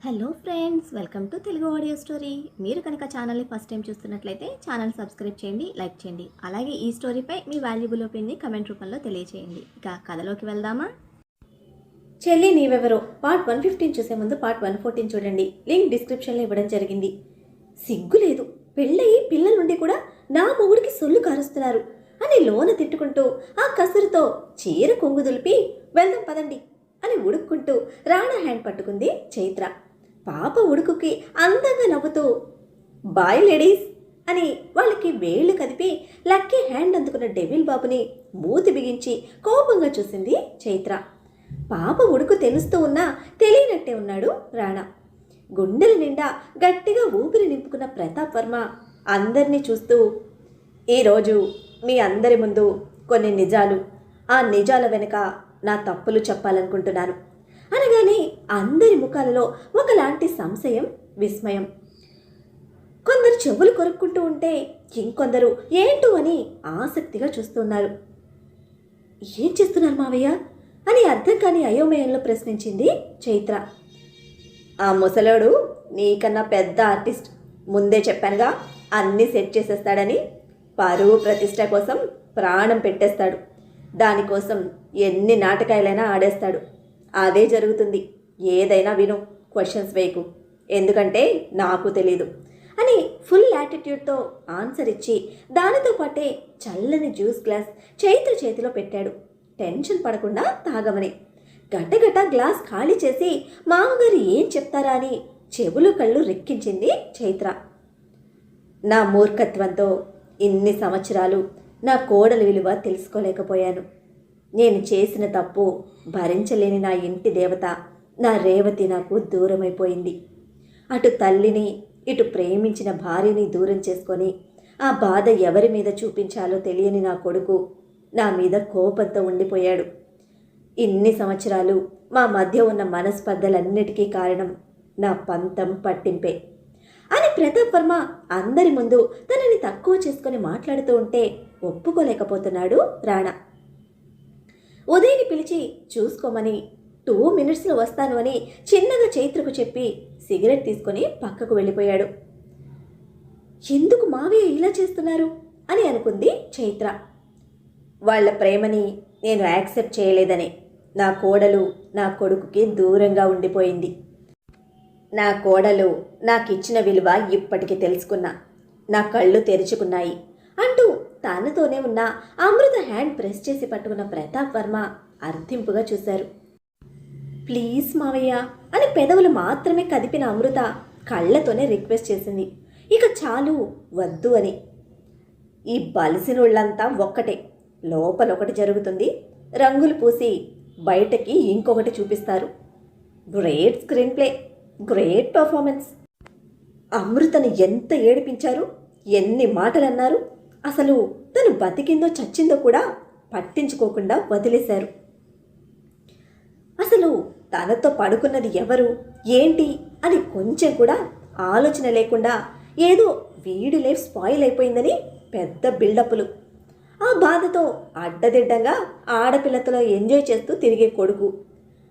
Hello friends, welcome to Telugu audio story. మీరు కనుక ఛానల్ని ఫస్ట్ టైం చూస్తున్నట్లయితే ఛానల్ సబ్స్క్రైబ్ చేయండి, లైక్ చేయండి. అలాగే ఈ స్టోరీపై మీ వాల్యుబుల్ ఒపీనియన్ని కమెంట్ రూపంలో తెలియచేయండి. ఇక కథలోకి వెళ్దామా? చెల్లి నీవెవరో పార్ట్ 115 చూసే ముందు పార్ట్ 114 చూడండి. లింక్ డిస్క్రిప్షన్లో ఇవ్వడం జరిగింది. సిగ్గు లేదు, పెళ్ళయి పిల్లలుండి కూడా నా మొగుడికి సొల్లు కారుస్తున్నారు అని లోన తిట్టుకుంటూ ఆ కసురుతో చీర కొంగు దులిపి వెళ్దాం పదండి అని ఉడుక్కుంటూ రాణా హ్యాండ్ పట్టుకుంది చైత్ర. పాప ఉడుకుకి అందంగా నవ్వుతూ బాయ్ లేడీస్ అని వాళ్ళకి వేళ్లు కదిపి లక్కీ హ్యాండ్ అందుకున్న డెవిల్ బాబుని మూతి బిగించి కోపంగా చూసింది చైత్ర. పాప ఉడుకు తెలుస్తూ ఉన్నా తెలియనట్టే ఉన్నాడు రాణా. గుండెల నిండా గట్టిగా ఊపిరి నింపుకున్న ప్రతాప్ వర్మ అందరినీ చూస్తూ, ఈరోజు మీ అందరి ముందు కొన్ని నిజాలు, ఆ నిజాల వెనుక నా తప్పులు చెప్పాలనుకుంటున్నాను అనగానే అందరి ముఖాలలో ఒకలాంటి సంశయం, విస్మయం. కొందరు చెవులు కొరుక్కుంటూ ఉంటే ఇంకొందరు ఏంటో అని ఆసక్తిగా చూస్తున్నారు. ఏం చేస్తున్నారు మావయ్య అని అర్థం కాని అయోమయంలో ప్రశ్నించింది చైత్ర. ఆ ముసలోడు నీకన్నా పెద్ద ఆర్టిస్ట్, ముందే చెప్పానుగా అన్నీ సెట్ చేసేస్తాడని. పరువు ప్రతిష్ట కోసం ప్రాణం పెట్టేస్తాడు, దానికోసం ఎన్ని నాటకాలైనా ఆడేస్తాడు. అదే జరుగుతుంది. ఏదైనా విను, క్వశ్చన్స్ వేయకు, ఎందుకంటే నాకు తెలీదు అని ఫుల్ యాటిట్యూడ్తో ఆన్సర్ ఇచ్చి దానితో పాటే చల్లని జ్యూస్ గ్లాస్ చైత్ర చేతిలో పెట్టాడు. టెన్షన్ పడకుండా తాగమని. గటగట గ్లాస్ ఖాళీ చేసి మామగారు ఏం చెప్తారా అని చెవులు కళ్ళు రెక్కించింది చైత్ర. నా మూర్ఖత్వంతో ఇన్ని సంవత్సరాలు నా కోడలి విలువ తెలుసుకోలేకపోయాను. నేను చేసిన తప్పు భరించలేని నా ఇంటి దేవత నా రేవతి నాకు దూరమైపోయింది. అటు తల్లిని, ఇటు ప్రేమించిన భార్యని దూరం చేసుకొని ఆ బాధ ఎవరి మీద చూపించాలో తెలియని నా కొడుకు నా మీద కోపంతో ఉండిపోయాడు. ఇన్ని సంవత్సరాలు మా మధ్య ఉన్న మనస్పర్ధలన్నిటికీ కారణం నా పంతం పట్టింపే అని ప్రతాప్ వర్మ అందరి ముందు తనని తక్కువ చేసుకొని మాట్లాడుతూ ఉంటే ఒప్పుకోలేకపోతున్నాడు రాణా. ఉదయ్ని పిలిచి చూసుకోమని 2 మినిట్స్లో వస్తాను అని చిన్నగా చైత్రకు చెప్పి సిగరెట్ తీసుకొని పక్కకు వెళ్ళిపోయాడు. ఎందుకు మావయ్య ఇలా చేస్తున్నారు అని అనుకుంది చైత్ర. వాళ్ళ ప్రేమని నేను యాక్సెప్ట్ చేయలేదని నా కోడలు నా కొడుకుకి దూరంగా ఉండిపోయింది. నా కోడలు నాకిచ్చిన విలువ ఇప్పటికి తెలుసుకున్నా, నా కళ్ళు తెరుచుకున్నాయి అంటూ తనతోనే ఉన్న అమృత హ్యాండ్ ప్రెస్ చేసి పట్టుకున్న ప్రతాప్ వర్మ అర్థింపుగా చూశారు. ప్లీజ్ మావయ్య అని పెదవులు మాత్రమే కదిపిన అమృత కళ్ళతోనే రిక్వెస్ట్ చేసింది. ఇక చాలు, వద్దు అని. ఈ బలిసినోళ్ళంతా ఒక్కటే, లోపలొకటి జరుగుతుంది, రంగులు పూసి బయటకి ఇంకొకటి చూపిస్తారు. Great screen play, great performance. అమృతను ఎంత ఏడిపించారు, ఎన్ని మాటలన్నారు. అసలు తను బతికిందో చచ్చిందో కూడా పట్టించుకోకుండా వదిలేశారు. అసలు తనతో పడుకున్నది ఎవరు, ఏంటి అని కొంచెం కూడా ఆలోచన లేకుండా ఏదో వీడి లైఫ్ స్పాయిల్ అయిపోయిందని పెద్ద బిల్డప్లు. ఆ బాధతో అడ్డదిడ్డంగా ఆడపిల్లతో ఎంజాయ్ చేస్తూ తిరిగే కొడుకు,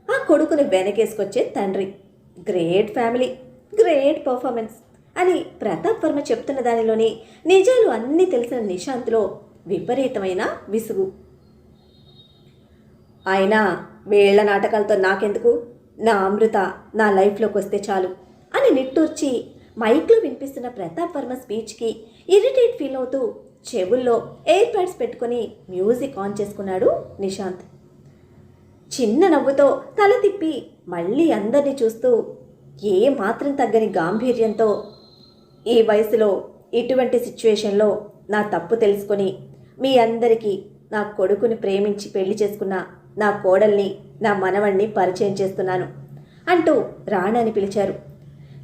ఆ కొడుకుని వెనకేసుకొచ్చే తండ్రి. గ్రేట్ ఫ్యామిలీ, గ్రేట్ పర్ఫార్మెన్స్ అని ప్రతాప్ వర్మ చెప్తున్న దానిలోని నిజాలు అన్నీ తెలిసిన నిశాంత్లో విపరీతమైన విసుగు. అయినా వేళ్ల నాటకాలతో నాకెందుకు, నా అమృత నా లైఫ్లోకి వస్తే చాలు అని నిట్టూర్చి మైక్లో వినిపిస్తున్న ప్రతాప్ వర్మ స్పీచ్కి ఇరిటేట్ ఫీల్ అవుతూ చెవుల్లో ఎయిర్ ప్యాడ్స్ పెట్టుకుని మ్యూజిక్ ఆన్ చేసుకున్నాడు నిశాంత్. చిన్న నవ్వుతో తల తిప్పి మళ్ళీ అందరినీ చూస్తూ ఏ మాత్రం తగ్గని గాంభీర్యంతో, ఈ వయసులో ఇటువంటి సిచ్యువేషన్లో నా తప్పు తెలుసుకొని మీ అందరికీ నా కొడుకుని ప్రేమించి పెళ్లి చేసుకున్న నా కోడల్ని, నా మనవణ్ణి పరిచయం చేస్తున్నాను అంటూ రాణాని పిలిచారు.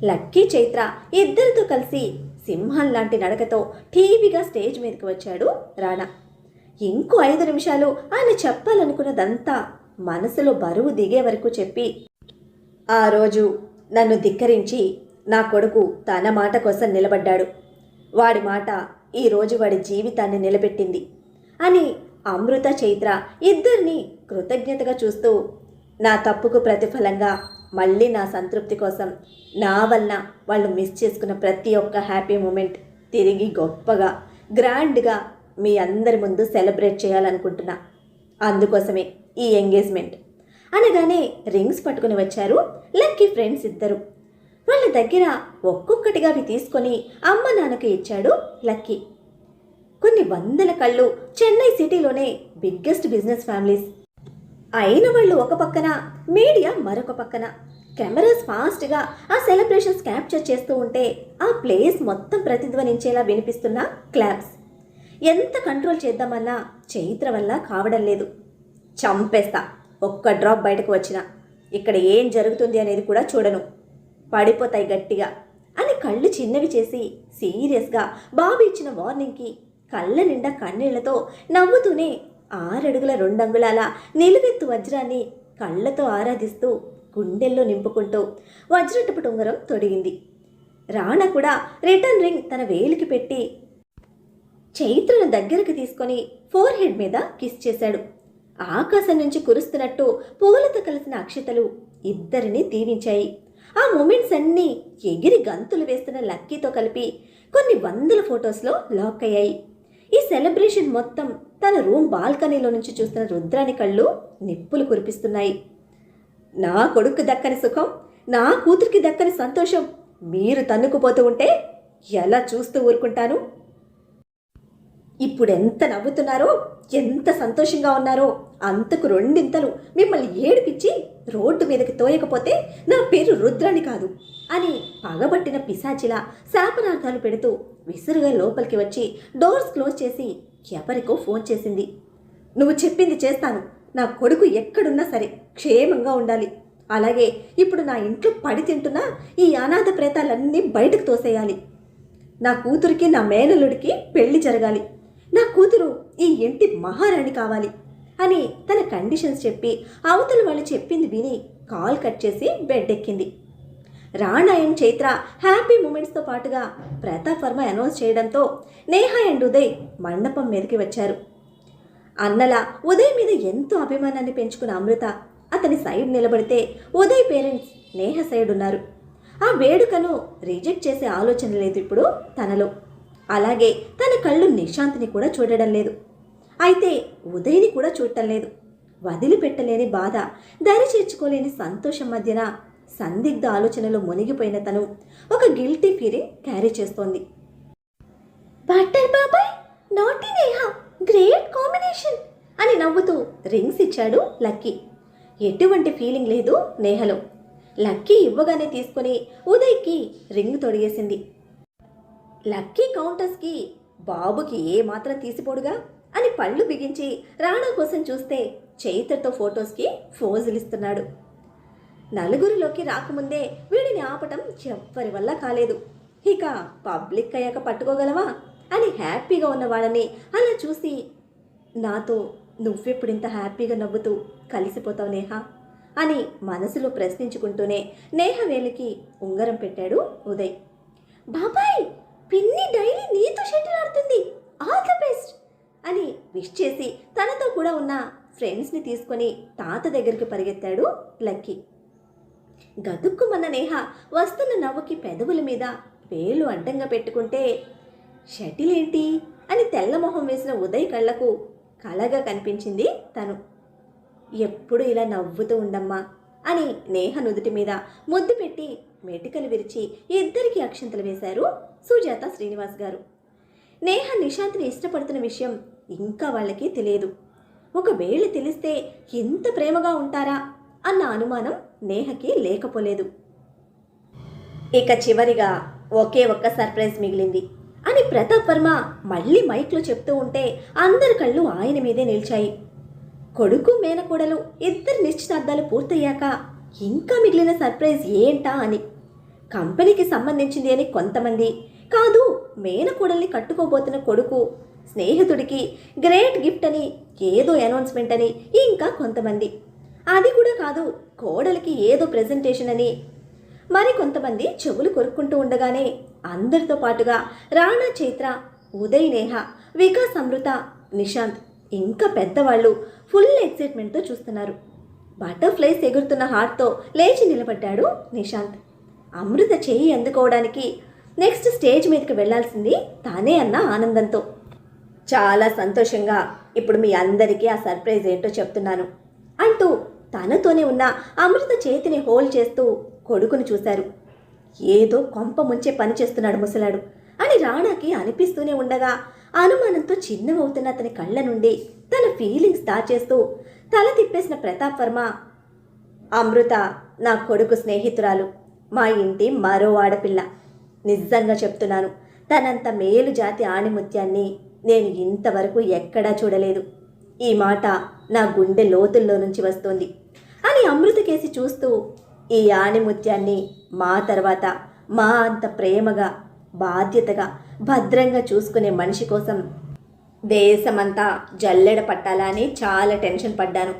లక్కీ, చైత్ర ఇద్దరితో కలిసి సింహం లాంటి నడకతో టీవీగా స్టేజ్ మీదకి వచ్చాడు రాణా. ఇంకో 5 నిమిషాలు ఆయన చెప్పాలనుకున్నదంతా మనసులో బరువు దిగే వరకు చెప్పి, ఆ రోజు నన్ను ధిక్కరించి నా కొడుకు తన మాట కోసం నిలబడ్డాడు. వాడి మాట ఈరోజు వాడి జీవితాన్ని నిలబెట్టింది అని అమృత, చైత్ర ఇద్దరిని కృతజ్ఞతగా చూస్తూ, నా తప్పుకు ప్రతిఫలంగా మళ్ళీ నా సంతృప్తి కోసం నా వలన వాళ్ళు మిస్ చేసుకున్న ప్రతి ఒక్క హ్యాపీ మూమెంట్ తిరిగి గొప్పగా గ్రాండ్గా మీ అందరి ముందు సెలబ్రేట్ చేయాలనుకుంటున్నా. అందుకోసమే ఈ ఎంగేజ్మెంట్ అనగానే రింగ్స్ పట్టుకుని వచ్చారు లక్కీ ఫ్రెండ్స్ ఇద్దరు. వాళ్ళ దగ్గర ఒక్కొక్కటిగా అవి తీసుకొని అమ్మ నాన్నకి ఇచ్చాడు లక్కీ. కొన్ని వందల కళ్ళు చెన్నై సిటీలోనే బిగ్గెస్ట్ బిజినెస్ ఫ్యామిలీస్ అయిన వాళ్ళు ఒక పక్కన, మీడియా మరొక పక్కన. కెమెరాస్ ఫాస్ట్గా ఆ సెలబ్రేషన్స్ క్యాప్చర్ చేస్తూ ఉంటే ఆ ప్లేస్ మొత్తం ప్రతిధ్వనించేలా వినిపిస్తున్న క్లాప్స్. ఎంత కంట్రోల్ చేద్దామన్నా చైత్ర వల్ల కావడం లేదు. చంపేస్తా, ఒక్క డ్రాప్ బయటకు వచ్చినా ఇక్కడ ఏం జరుగుతుంది అనేది కూడా చూడను, పడిపోతాయి గట్టిగా అని కళ్ళు చిన్నవి చేసి సీరియస్గా బాబు ఇచ్చిన వార్నింగ్కి కళ్ళ నిండా కన్నీళ్లతో నవ్వుతూనే 6 అడుగుల 2 అంగుళాల నిలువెత్తు వజ్రాన్ని కళ్ళతో ఆరాధిస్తూ గుండెల్లో నింపుకుంటూ వజ్రటపు ఉంగరం తొడిగింది. రాణ కూడా రిటర్న్ రింగ్ తన వేలికి పెట్టి చైత్రను దగ్గరకు తీసుకొని ఫోర్ హెడ్ మీద కిస్ చేశాడు. ఆకాశం నుంచి కురుస్తున్నట్టు పూలతో కలిసిన అక్షతలు ఇద్దరిని దీవించాయి. ఆ మూమెంట్స్ అన్నీ ఎగిరి గంతులు వేస్తున్న లక్కీతో కలిపి కొన్ని వందల ఫొటోస్లో లాక్ అయ్యాయి. ఈ సెలబ్రేషన్ మొత్తం తన రూమ్ బాల్కనీలో నుంచి చూస్తున్న రుద్రాని కళ్ళు నిప్పులు కురిపిస్తున్నాయి. నా కొడుకు దక్కని సుఖం, నా కూతురికి దక్కని సంతోషం మీరు తన్నుకుపోతూ ఉంటే ఎలా చూస్తూ ఊరుకుంటాను? ఇప్పుడెంత నవ్వుతున్నారో, ఎంత సంతోషంగా ఉన్నారో అంతకు రెండింతలు మిమ్మల్ని ఏడిపించి రోడ్డు మీదకి తోయకపోతే నా పేరు రుద్రాని కాదు అని పగబట్టిన పిశాచిలా శాపనార్థాలు పెడుతూ విసురుగా లోపలికి వచ్చి డోర్స్ క్లోజ్ చేసి ఎవరికో ఫోన్ చేసింది. నువ్వు చెప్పింది చేస్తాను, నా కొడుకు ఎక్కడున్నా సరే క్షేమంగా ఉండాలి. అలాగే ఇప్పుడు నా ఇంట్లో పడి తింటున్నా ఈ అనాథ ప్రేతాలన్నీ బయటకు తోసేయాలి. నా కూతురికి నా మేనల్లుడికి పెళ్లి జరగాలి. నా కూతురు ఈ ఇంటి మహారాణి కావాలి అని తన కండిషన్స్ చెప్పి అవతల వాళ్ళు చెప్పింది విని కాల్ కట్ చేసి బెడ్ ఎక్కింది. రాణా అండ్ చైత్ర హ్యాపీ మూమెంట్స్తో పాటుగా ప్రతాప్ వర్మ అనౌన్స్ చేయడంతో నేహ అండ్ ఉదయ్ మండపం మీదకి వచ్చారు. అన్నలా ఉదయ్ మీద ఎంతో అభిమానాన్ని పెంచుకున్న అమృత అతని సైడ్ నిలబడితే ఉదయ్ పేరెంట్స్ నేహ సైడ్ ఉన్నారు. ఆ వేడుకను రిజెక్ట్ చేసే ఆలోచన లేదు ఇప్పుడు తనలో. అలాగే తన కళ్ళు నిశాంత్ని కూడా చూడడం లేదు. అయితే ఉదయ్ని కూడా చూడటం లేదు. వదిలిపెట్టలేని బాధ, దరి చేర్చుకోలేని సంతోషం మధ్యన సందిగ్ధ ఆలోచనలో మునిగిపోయిన తను ఒక గిల్టీ ఫీలింగ్ క్యారీ చేస్తోంది. బట్టర్ బాబాయ్, నాటి నేహ, గ్రేట్ కాంబినేషన్ అని నవ్వుతూ రింగ్స్ ఇచ్చాడు లక్కీ. ఎటువంటి ఫీలింగ్ లేదు నేహలో. లక్కీ ఇవ్వగానే తీసుకుని ఉదయ్కి రింగ్ తొడిగేసింది. లక్కీ కౌంటర్స్కి బాబుకి ఏ మాత్రం తీసిపోడుగా అని పళ్ళు బిగించి రాణా కోసం చూస్తే చైత్రతో ఫొటోస్కి ఫోజులిస్తున్నాడు. నలుగురిలోకి రాకముందే వీడిని ఆపటం ఎవ్వరి వల్ల కాలేదు. ఇక పబ్లిక్ అయ్యాక పట్టుకోగలవా అని హ్యాపీగా ఉన్న వాళ్ళని అలా చూసి, నాతో నువ్వెప్పుడింత హ్యాపీగా నవ్వుతూ కలిసిపోతావు నేహ అని మనసులో ప్రశ్నించుకుంటూనే నేహ వేలికి ఉంగరం పెట్టాడు ఉదయ్. బాబాయ్, పిన్ని డైలీ నీతో షటిల్ ఆడుతుంది, ఆల్ ద బెస్ట్ అని విష్ చేసి తనతో కూడా ఉన్న ఫ్రెండ్స్ని తీసుకొని తాత దగ్గరికి పరిగెత్తాడు లక్కీ. గతుక్కుమన్న నేహ వస్తున్న నవ్వుకి పెదవుల మీద వేలు అడ్డంగా పెట్టుకుంటే, షటిల్ ఏంటి అని తెల్లమొహం వేసిన ఉదయ్ కళ్ళకు కలగా కనిపించింది తను. ఎప్పుడు ఇలా నవ్వుతూ ఉండమ్మా అని నేహ నుదుటి మీద ముద్దు పెట్టి మెటికలు విరిచి ఇద్దరికి అక్షంతలు వేశారు సుజాత శ్రీనివాస్ గారు. నేహ నిశాంత్ని ఇష్టపడుతున్న విషయం ఇంకా వాళ్ళకి తెలియదు. ఒకవేళ తెలిస్తే ఎంత ప్రేమగా ఉంటారా అన్న అనుమానం నేహకి లేకపోలేదు. ఇక చివరిగా ఒకే ఒక్క సర్ప్రైజ్ మిగిలింది అని ప్రతాప్ వర్మ మళ్ళీ మైక్లో చెప్తూ ఉంటే అందరి కళ్ళు ఆయన మీదే నిలిచాయి. కొడుకు మేనకోడలు ఇద్దరు నిశ్చితార్థాలు పూర్తయ్యాక ఇంకా మిగిలిన సర్ప్రైజ్ ఏంటా అని. కంపెనీకి సంబంధించింది అని కొంతమంది, కాదు మేనకోడల్ని కట్టుకోబోతున్న కొడుకు స్నేహితుడికి గ్రేట్ గిఫ్ట్ అని ఏదో అనౌన్స్మెంట్ అని ఇంకా కొంతమంది, అది కూడా కాదు కోడలికి ఏదో ప్రెజెంటేషన్ అని మరి కొంతమంది చెవులు కొరుక్కుంటూ ఉండగానే అందరితో పాటుగా రాణా, చైత్ర, ఉదయ్, నేహ, వికాస్, అమృత, నిశాంత్ ఇంకా పెద్దవాళ్ళు ఫుల్ ఎక్సైట్మెంట్తో చూస్తున్నారు. బటర్ఫ్లైస్ ఎగురుతున్న హార్ట్తో లేచి నిలబడ్డాడు నిశాంత్. అమృత చేయి అందుకోవడానికి నెక్స్ట్ స్టేజ్ మీదకి వెళ్లాల్సింది తానే అన్న ఆనందంతో. చాలా సంతోషంగా ఇప్పుడు మీ అందరికీ ఆ సర్ప్రైజ్ ఏంటో చెప్తున్నాను అంటూ తనతోనే ఉన్న అమృత చేతిని హోల్డ్ చేస్తూ కొడుకును చూశారు. ఏదో కొంప ముంచే పని చేస్తున్నాడు ముసలాడు అని రాణాకి అనిపిస్తూనే ఉండగా అనుమానంతో చిన్నవవుతున్న అతని కళ్ళ నుండి తన ఫీలింగ్స్ దాచేస్తూ తల తిప్పేసిన ప్రతాప్ వర్మ, అమృత నా కొడుకు స్నేహితురాలు, మా ఇంటి మరో ఆడపిల్ల. నిజంగా చెప్తున్నాను, తనంత మేలు జాతి ఆణిముత్యాన్ని నేను ఇంతవరకు ఎక్కడా చూడలేదు. ఈ మాట నా గుండె లోతుల్లో నుంచి వస్తోంది అని అమృత కేసి చూస్తూ, ఈ ఆణిముత్యాన్ని మా తర్వాత మా అంత ప్రేమగా బాధ్యతగా భద్రంగా చూసుకునే మనిషి కోసం దేశమంతా జల్లెడ పట్టాలా అని చాలా టెన్షన్ పడ్డాను.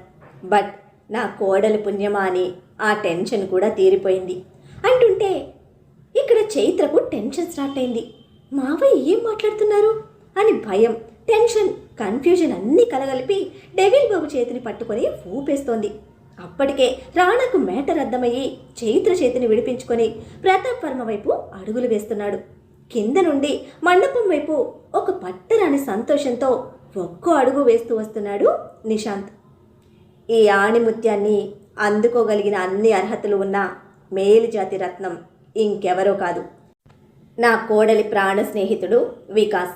బట్ నా కోడలి పుణ్యమా అని ఆ టెన్షన్ కూడా తీరిపోయింది అంటుంటే ఇక్కడ చైత్రకు టెన్షన్ స్టార్ట్ అయింది. మావయ్య ఏం మాట్లాడుతున్నారు అని భయం, టెన్షన్, కన్ఫ్యూజన్ అన్నీ కలగలిపి డెవిల్ బాబు చేతిని పట్టుకొని ఊపేస్తోంది. అప్పటికే రాణాకు మేటర్ అర్థమయ్యి చైత్ర చేతిని విడిపించుకొని ప్రతాప్ వర్మ వైపు అడుగులు వేస్తున్నాడు. కింద నుండి మండపం వైపు ఒక పట్టరాని సంతోషంతో ఒక్కో అడుగు వేస్తూ వస్తున్నాడు నిశాంత్. ఈ ఆణిముత్యాన్ని అందుకోగలిగిన అన్ని అర్హతలు ఉన్న మేలుజాతి రత్నం ఇంకెవరో కాదు, నా కోడలి ప్రాణ స్నేహితుడు వికాస్.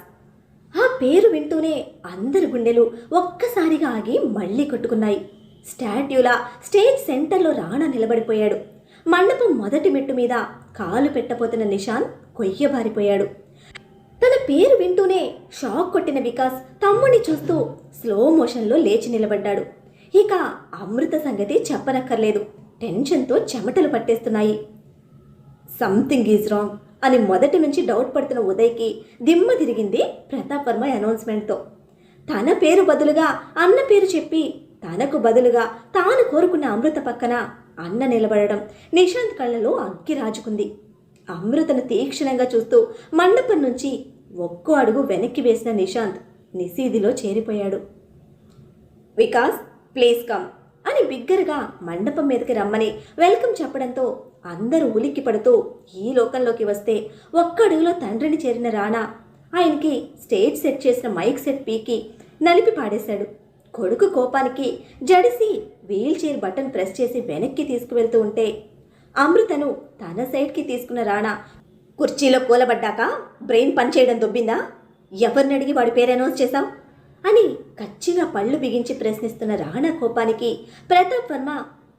ఆ పేరు వింటూనే అందరి గుండెలు ఒక్కసారిగా ఆగి మళ్ళీ కొట్టుకున్నాయి. స్టాట్యూలా స్టేజ్ సెంటర్లో రాణా నిలబడిపోయాడు. మండపం మొదటి మెట్టు మీద కాలు పెట్టబోతున్న నిశాంత్ కొయ్యబారిపోయాడు. తన పేరు వింటూనే షాక్ కొట్టిన వికాస్ తమ్ముడిని చూస్తూ స్లో మోషన్లో లేచి నిలబడ్డాడు. ఇక అమృత సంగతి చెప్పనక్కర్లేదు, టెన్షన్తో చెమటలు పట్టేస్తున్నాయి. సంథింగ్ ఈజ్ రాంగ్ అని మొదటి నుంచి డౌట్ పడుతున్న ఉదయ్కి దిమ్మ తిరిగింది ప్రతాప్ వర్మ అనౌన్స్మెంట్తో. తన పేరు బదులుగా అన్న పేరు చెప్పి తనకు బదులుగా తాను కోరుకున్న అమృత పక్కన అన్న నిలబడడం నిశాంత్ కళ్ళలో అగ్గి రాజుకుంది. అమృతను తీక్షణంగా చూస్తూ మండపం నుంచి ఒక్కో అడుగు వెనక్కి వేసిన నిశాంత్ నిశీదిలో చేరిపోయాడు. వికాస్ ప్లీజ్ కమ్ అని బిగ్గరగా మండపం మీదకి రమ్మని వెల్కమ్ చెప్పడంతో అందరూ ఉలిక్కి పడుతూ ఈ లోకంలోకి వస్తే ఒక్క అడుగులో తండ్రిని చేరిన రాణా ఆయనకి స్టేజ్ సెట్ చేసిన మైక్ సెట్ పీకి నలిపి పాడేశాడు. కొడుకు కోపానికి జడిసి వీల్ చైర్ బటన్ ప్రెస్ చేసి వెనక్కి తీసుకువెళ్తూ ఉంటే అమృతను తన సైడ్కి తీసుకున్న రాణా, కుర్చీలో కూలబడ్డాక బ్రెయిన్ పనిచేయడం దొబ్బిందా? ఎవరిని అడిగి వాడి పేరు అనౌన్స్ చేశావు అని కచ్చిగా పళ్ళు బిగించి ప్రశ్నిస్తున్న రాణా కోపానికి ప్రతాప్ వర్మ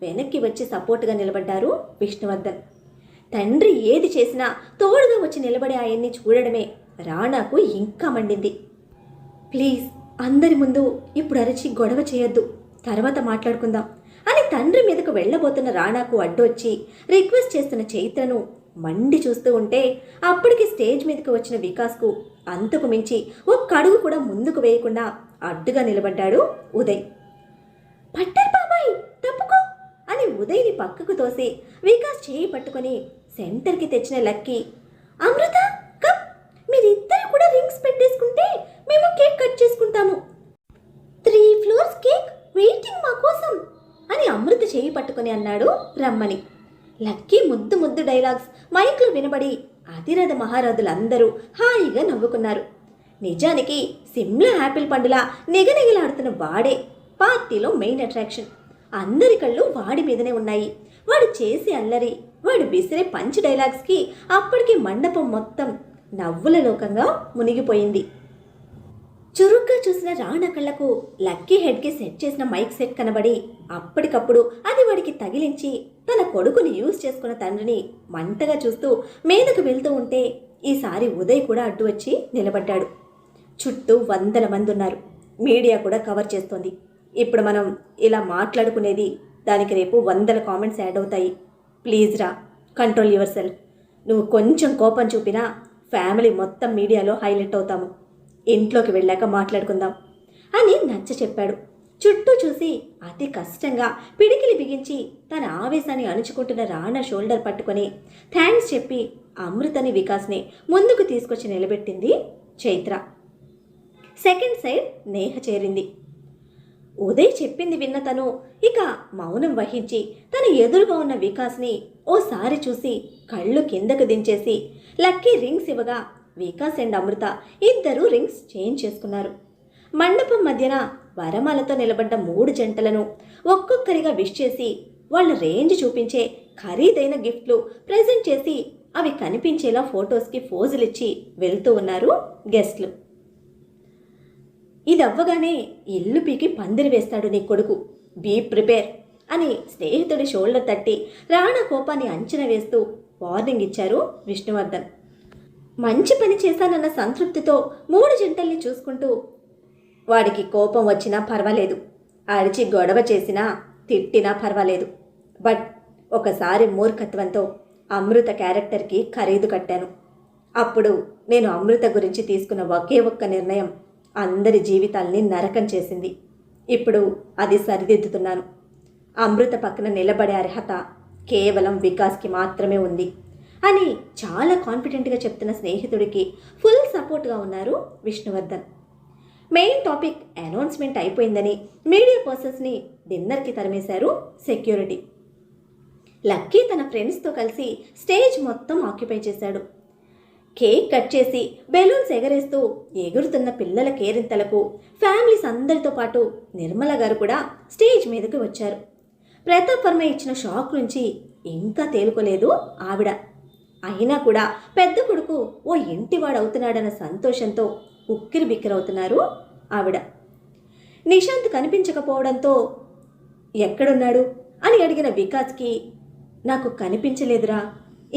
వెనక్కి వచ్చి సపోర్టుగా నిలబడ్డారు విష్ణువర్ధన్. తండ్రి ఏది చేసినా తోడుగా వచ్చి నిలబడే ఆయన్ని చూడడమే రాణాకు ఇంకా మండింది. ప్లీజ్ అందరి ముందు ఇప్పుడు అరిచి గొడవ చేయొద్దు, తర్వాత మాట్లాడుకుందాం అని తండ్రి మీదకు వెళ్లబోతున్న రాణాకు అడ్డొచ్చి రిక్వెస్ట్ చేస్తున్న చైత్రను మండి చూస్తూ ఉంటే అప్పటికి స్టేజ్ మీదకి వచ్చిన వికాస్కు అంతకు మించి ఒక్క అడుగు కూడా ముందుకు వేయకుండా అడ్డుగా నిలబడ్డాడు ఉదయ్. పట్టారు బాబాయ్, తప్పుకో అని ఉదయ్ని పక్కకు తోసి వికాస్ చేయి పట్టుకొని సెంటర్కి తెచ్చిన లక్కీ, అమృత కమ్, మీరిద్దరు కూడా రింగ్స్ పెట్టేసుకుంటే మేము కేక్ కట్ చేసుకుంటాము. 3 ఫ్లోర్స్ కేక్ వెయిటింగ్ మా కోసం అని అమృత చేయి పట్టుకొని అన్నాడు రమ్మని. లక్కీ ముద్దు ముద్దు డైలాగ్స్ మైక్లో వినబడి అతిరథ మహారథులందరూ హాయిగా నవ్వుకున్నారు. నిజానికి సిమ్లా యాపిల్ పండులా నిగనిగలాడుతున్న వాడే పార్టీలో మెయిన్ అట్రాక్షన్. అందరి కళ్ళు వాడి మీదనే ఉన్నాయి. వాడు చేసే అల్లరి, వాడు విసిరే పంచ్ డైలాగ్స్కి అప్పటికి మండపం మొత్తం నవ్వుల లోకంగా మునిగిపోయింది. చురుగ్గా చూసిన రాణా కళ్ళకు లక్కీ హెడ్కి సెట్ చేసిన మైక్ సెట్ కనబడి అప్పటికప్పుడు అది వాడికి తగిలించి తన కొడుకుని యూజ్ చేసుకున్న తండ్రిని మంటగా చూస్తూ మీదకు వెళ్తూ ఉంటే ఈసారి ఉదయ్ కూడా అడ్డు వచ్చి నిలబడ్డాడు. చుట్టూ 100 మంది ఉన్నారు. మీడియా కూడా కవర్ చేస్తోంది. ఇప్పుడు మనం ఇలా మాట్లాడుకునేది దానికి రేపు 100 కామెంట్స్ యాడ్ అవుతాయి. ప్లీజ్ రా, కంట్రోల్ యువర్ సెల్ఫ్. నువ్వు కొంచెం కోపం చూపినా ఫ్యామిలీ మొత్తం మీడియాలో హైలైట్ అవుతాము. ఇంట్లోకి వెళ్ళాక మాట్లాడుకుందాం అని నచ్చ చెప్పాడు. చుట్టూ చూసి అతి కష్టంగా పిడికిలి బిగించి తన ఆవేశాన్ని అణుచుకుంటున్న రాణా షోల్డర్ పట్టుకొని థ్యాంక్స్ చెప్పి అమృతని వికాస్ని ముందుకు తీసుకొచ్చి నిలబెట్టింది చైత్ర. సెకండ్ సైడ్ నేహ చేరింది. ఉదయ్ చెప్పింది విన్న తను ఇక మౌనం వహించి తన ఎదురుగా ఉన్న వికాస్ని ఓసారి చూసి కళ్ళు కిందకు దించేసి లక్కీ రింగ్స్ ఇవ్వగా వికాస్ అండ్ అమృత ఇద్దరూ రింగ్స్ చేంజ్ చేసుకున్నారు. మండపం మధ్యన వరమాలతో నిలబడ్డ 3 జంటలను ఒక్కొక్కరిగా విష్ చేసి వాళ్ళ రేంజ్ చూపించే ఖరీదైన గిఫ్ట్లు ప్రెజెంట్ చేసి అవి కనిపించేలా ఫొటోస్కి ఫోజులిచ్చి వెళ్తూ ఉన్నారు గెస్ట్లు. ఇది అవ్వగానే ఇల్లు పీకి పందిరి వేస్తాడు నీ కొడుకు, బీ ప్రిపేర్ అని స్నేహితుడి షోల్డర్ తట్టి రాణా కోపాన్ని అంచనా వేస్తూ వార్నింగ్ ఇచ్చారు విష్ణువర్ధన్. మంచి పని చేశానన్న సంతృప్తితో 3 జంటల్ని చూసుకుంటూ వాడికి కోపం వచ్చినా పర్వాలేదు, అరిచి గొడవ చేసినా తిట్టినా పర్వాలేదు, బట్ ఒకసారి మూర్ఖత్వంతో అమృత క్యారెక్టర్కి ఖరీదు కట్టాను. అప్పుడు నేను అమృత గురించి తీసుకున్న ఒకే ఒక్క నిర్ణయం అందరి జీవితాల్ని నరకం చేసింది. ఇప్పుడు అది సరిదిద్దుతున్నాను. అమృత పక్కన నిలబడే అర్హత కేవలం వికాస్కి మాత్రమే ఉంది అని చాలా కాన్ఫిడెంట్గా చెప్తున్న స్నేహితుడికి ఫుల్ సపోర్ట్గా ఉన్నారు విష్ణువర్ధన్. మెయిన్ టాపిక్ అనౌన్స్మెంట్ అయిపోయిందని మీడియా పర్సన్స్ని డిన్నర్కి తరిమేశారు సెక్యూరిటీ. లక్కీ తన ఫ్రెండ్స్తో కలిసి స్టేజ్ మొత్తం ఆక్యుపై చేశాడు. కేక్ కట్ చేసి బెలూన్స్ ఎగరేస్తూ ఎగురుతున్న పిల్లల కేరింతలకు ఫ్యామిలీస్ అందరితో పాటు నిర్మల గారు కూడా స్టేజ్ మీదకి వచ్చారు. ప్రతాప్ వర్మ ఇచ్చిన షాక్ నుంచి ఇంకా తేలుకోలేదు ఆవిడ. అయినా కూడా పెద్ద కొడుకు ఓ ఇంటివాడవుతున్నాడన్న సంతోషంతో ఉక్కిరి బిక్కిరవుతున్నారు ఆవిడ. నిశాంత్ కనిపించకపోవడంతో ఎక్కడున్నాడు అని అడిగిన వికాస్కి, నాకు కనిపించలేదురా,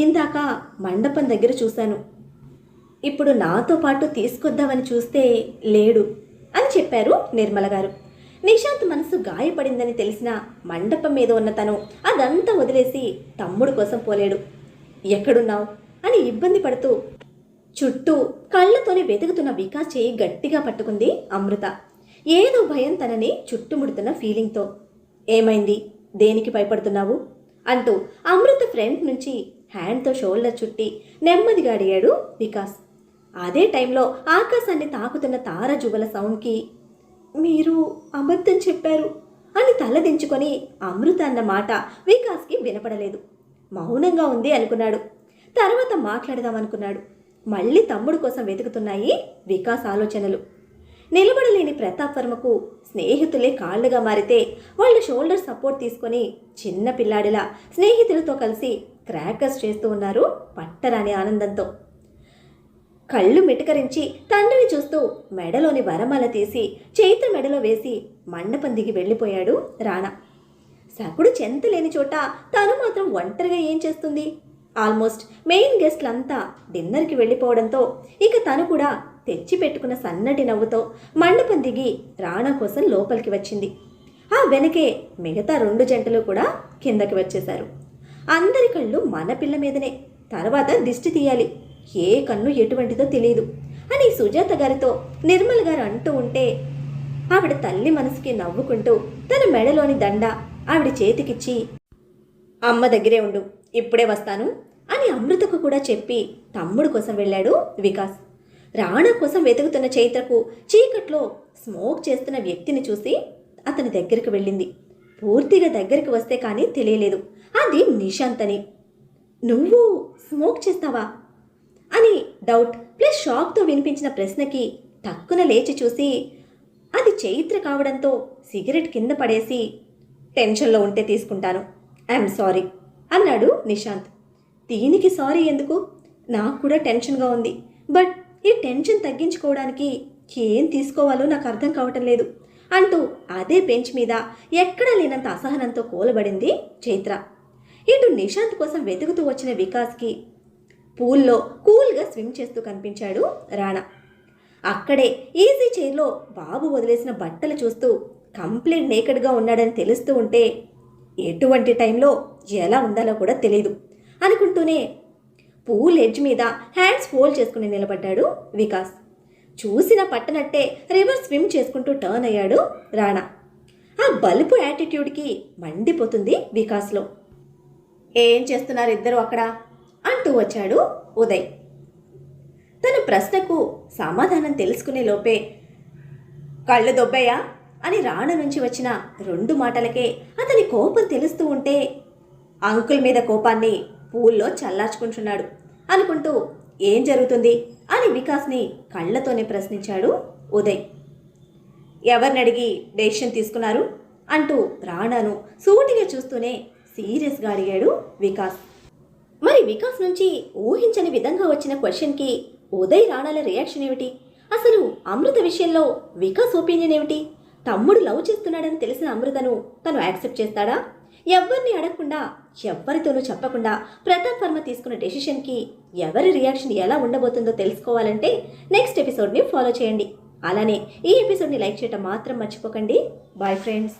ఇందాక మండపం దగ్గర చూశాను, ఇప్పుడు నాతో పాటు తీసుకొద్దామని చూస్తే లేడు అని చెప్పారు నిర్మల గారు. నిశాంత్ మనసు గాయపడిందని తెలిసిన మండపం మీద ఉన్న తను అదంతా వదిలేసి తమ్ముడు కోసం పోలేడు. ఎక్కడున్నావు అని ఇబ్బంది పడుతూ చుట్టూ కళ్ళతోనే వెతుకుతున్న వికాస్ చేయి గట్టిగా పట్టుకుంది అమృత. ఏదో భయం తనని చుట్టుముడుతున్న ఫీలింగ్తో. ఏమైంది, దేనికి భయపడుతున్నావు అంటూ అమృత ఫ్రంట్ నుంచి హ్యాండ్తో షోల్డర్ చుట్టి నెమ్మదిగా అడిగాడు వికాస్. అదే టైంలో ఆకాశాన్ని తాకుతున్న తారజువల సౌండ్కి మీరు అబద్ధం చెప్పారు అని తలదించుకొని అమృత అన్న మాట వికాస్కి వినపడలేదు. మౌనంగా ఉంది అనుకున్నాడు. తర్వాత మాట్లాడదామనుకున్నాడు. మళ్ళీ తమ్ముడు కోసం వెతుకుతున్నాయి వికాస్ ఆలోచనలు. నిలబడలేని ప్రతాప్ వర్మకు స్నేహితులే కాళ్ళుగా మారితే వాళ్ళ షోల్డర్ సపోర్ట్ తీసుకొని చిన్న పిల్లాడిలా స్నేహితులతో కలిసి క్రాకర్స్ చేస్తూ ఉన్నారు పట్టరాని ఆనందంతో. కళ్ళు మిటకరించి తండ్రిని చూస్తూ మెడలోని వరమాల తీసి చైత్ర మెడలో వేసి మండపం దిగి వెళ్ళిపోయాడు రాణా. సకుడు చెంత లేని చోట తను మాత్రం ఒంటరిగా ఏం చేస్తుంది? ఆల్మోస్ట్ మెయిన్ గెస్ట్లంతా డిన్నర్కి వెళ్ళిపోవడంతో ఇక తను కూడా తెచ్చి పెట్టుకున్న సన్నటి నవ్వుతో మండపం దిగి రాణా కోసం లోపలికి వచ్చింది. ఆ వెనకే మిగతా 2 జంటలు కూడా కిందకి వచ్చేశారు. అందరి కళ్ళు మన పిల్ల మీదనే, తర్వాత దిష్టి తీయాలి, ఏ కన్ను ఎటువంటిదో తెలియదు అని సుజాత గారితో నిర్మల్ గారు అంటూ ఉంటే ఆవిడ తల్లి మనసుకి నవ్వుకుంటూ తన మెడలోని దండ ఆవిడ చేతికిచ్చి, అమ్మ దగ్గరే ఉండు, ఇప్పుడే వస్తాను అని అమృతకు కూడా చెప్పి తమ్ముడు కోసం వెళ్ళాడు వికాస్. రాణా కోసం వెతుకుతున్న చైత్రకు చీకట్లో స్మోక్ చేస్తున్న వ్యక్తిని చూసి అతని దగ్గరికి వెళ్ళింది. పూర్తిగా దగ్గరికి వస్తే కానీ తెలియలేదు అది నిశాంత్ అని. నువ్వు స్మోక్ చేస్తావా అని డౌట్ ప్లస్ షాక్తో వినిపించిన ప్రశ్నకి టక్కున లేచి చూసి అది చైత్ర కావడంతో సిగరెట్ కింద పడేసి, టెన్షన్లో ఉంటే తీసుకుంటాను, ఐఎమ్ సారీ అన్నాడు నిశాంత్. దీనికి సారీ ఎందుకు, నాకు కూడా టెన్షన్గా ఉంది, బట్ ఈ టెన్షన్ తగ్గించుకోవడానికి ఏం తీసుకోవాలో నాకు అర్థం కావటం లేదు అంటూ అదే బెంచ్ మీద ఎక్కడా లేనంత అసహనంతో కూలబడింది చైత్ర. ఇటు నిశాంత్ కోసం వెతుకుతూ వచ్చిన వికాస్కి పూల్లో కూల్గా స్విమ్ చేస్తూ కనిపించాడు రాణా. అక్కడే ఈజీ చైర్లో బాబు వదిలేసిన బట్టలు చూస్తూ కంప్లీట్ నేకెడ్గా ఉన్నాడని తెలుస్తూ ఉంటే ఎటువంటి టైంలో ఎలా ఉండాలో కూడా తెలీదు అనుకుంటూనే పూల్ ఎడ్జ్ మీద హ్యాండ్స్ ఫోల్డ్ చేసుకుని నిలబడ్డాడు వికాస్. చూసిన పట్టనట్టే రివర్స్ స్విమ్ చేసుకుంటూ టర్న్ అయ్యాడు రాణా. ఆ బలుపు యాటిట్యూడ్కి మండిపోతుంది వికాస్లో. ఏం చేస్తున్నారు ఇద్దరు అక్కడ అంటూ వచ్చాడు ఉదయ్. తన ప్రశ్నకు సమాధానం తెలుసుకునే లోపే కళ్ళు దొబ్బయ్యా అని రాణ నుంచి వచ్చిన 2 మాటలకే అతని కోపం తెలుస్తూ ఉంటే అంకుల్ మీద కోపాన్ని పూల్లో చల్లార్చుకుంటున్నాడు అనుకుంటూ ఏం జరుగుతుంది అని వికాస్ని కళ్ళతోనే ప్రశ్నించాడు ఉదయ్. ఎవరిని అడిగి డెసిషన్ తీసుకున్నారు అంటూ రాణాను సూటిగా చూస్తూనే సీరియస్గా అడిగాడు వికాస్. మరి వికాస్ నుంచి ఊహించని విధంగా వచ్చిన క్వశ్చన్కి ఉదయ్ రాణాల రియాక్షన్ ఏమిటి? అసలు అమృత విషయంలో వికాస్ ఒపీనియన్ ఏమిటి? తమ్ముడు లవ్ చేస్తున్నాడని తెలిసిన అమృతను తను యాక్సెప్ట్ చేస్తాడా? ఎవరిని అడగకుండా ఎవ్వరితోనూ చెప్పకుండా ప్రతాప్ వర్మ తీసుకున్న డెసిషన్కి ఎవరి రియాక్షన్ ఎలా ఉండబోతుందో తెలుసుకోవాలంటే నెక్స్ట్ ఎపిసోడ్ని ఫాలో చేయండి. అలానే ఈ ఎపిసోడ్ని లైక్ చేయడం మాత్రం మర్చిపోకండి. Bye friends.